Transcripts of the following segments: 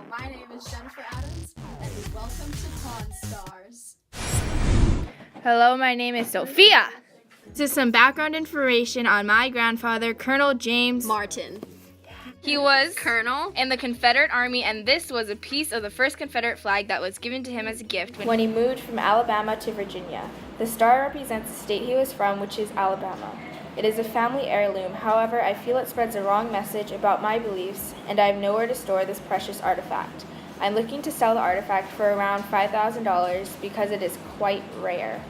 My name is Jennifer Adams, and welcome to Pawn Stars. Hello, my name is Sophia. This is some background information on my grandfather, Colonel James Martin. He was Colonel in the Confederate Army, and this was a piece of the first Confederate flag that was given to him as a gift when he moved from Alabama to Virginia. The star represents the state he was from, which is Alabama. It is a family heirloom. However, I feel it spreads a wrong message about my beliefs, and I have nowhere to store this precious artifact. I'm looking to sell the artifact for around $5,000 because it is quite rare.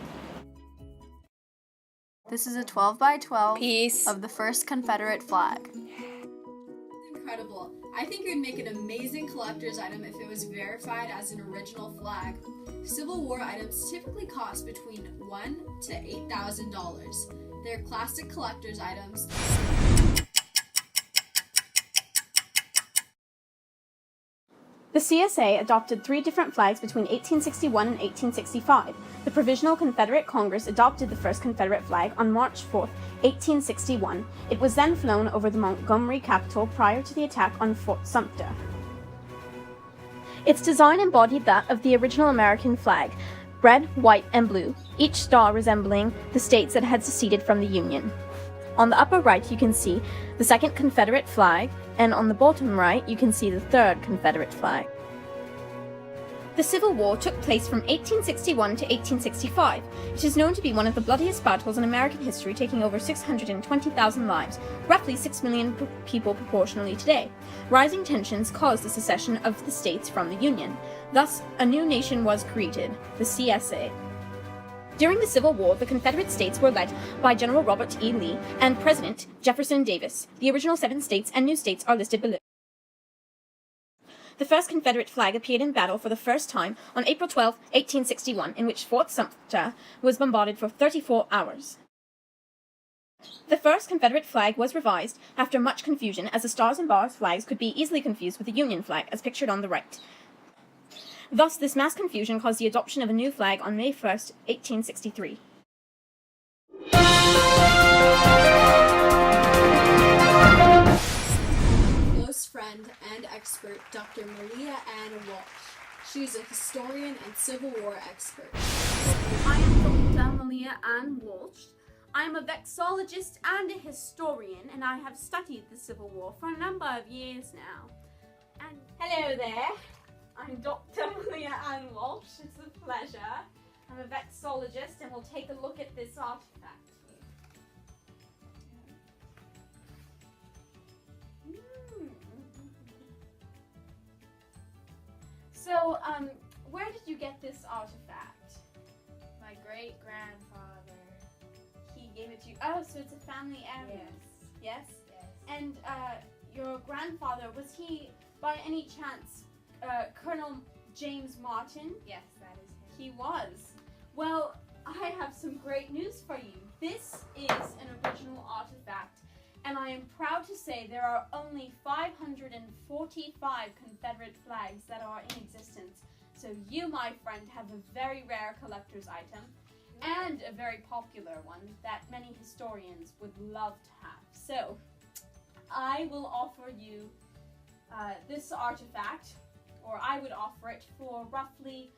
This is a 12 by 12 piece of the first Confederate flag. Incredible. I think it would make an amazing collector's item if it was verified as an original flag. Civil War items typically cost between $1,000 to $8,000. They're classic collector's items. The CSA adopted 3 different flags between 1861 and 1865. The Provisional Confederate Congress adopted the first Confederate flag on March 4, 1861. It was then flown over the Montgomery capital prior to the attack on Fort Sumter. Its design embodied that of the original American flag, red, white, and blue, each star resembling the states that had seceded from the Union. On the upper right, you can see the second Confederate flag, and on the bottom right, you can see the third Confederate flag. The Civil War took place from 1861 to 1865. It is known to be one of the bloodiest battles in American history, taking over 620,000 lives, roughly 6 million people proportionally today. Rising tensions caused the secession of the states from the Union. Thus, a new nation was created, the CSA. During the Civil War, the Confederate States were led by General Robert E. Lee and President Jefferson Davis. The original 7 states and new states are listed below. The first Confederate flag appeared in battle for the first time on April 12, 1861, in which Fort Sumter was bombarded for 34 hours. The first Confederate flag was revised after much confusion, as the stars and bars flags could be easily confused with the Union flag, as pictured on the right. Thus, this mass confusion caused the adoption of a new flag on May 1, 1863. Close friend and expert, Dr. MAlia Walsh. She is a historian and Civil War expert. I am Dr. MAlia Walsh. I am a vexillologist and a historian, and I have studied the Civil War for a number of years now. And hello there. I'm Dr. MAlia Walsh. It's a pleasure. I'm a vexillologist, and we'll take a look at this artifact here. So, where did you get this artifact? My great-grandfather. He gave it to you. Oh, so it's a family heirloom. Yes? Yes. And your grandfather, was he by any chance Colonel James Martin? Yes, that is him. He was. Well, I have some great news for you. This is an original artifact, and I am proud to say there are only 545 Confederate flags that are in existence. So you, my friend, have a very rare collector's item, and a very popular one that many historians would love to have. So, I will offer you this artifact, or I would offer it for roughly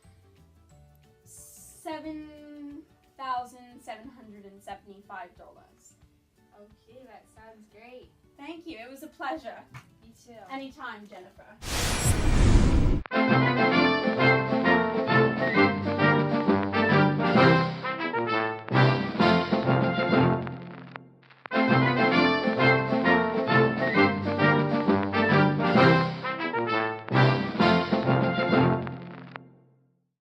$7,775. Okay, that sounds great. Thank you. It was a pleasure. Me too. Anytime, Jennifer.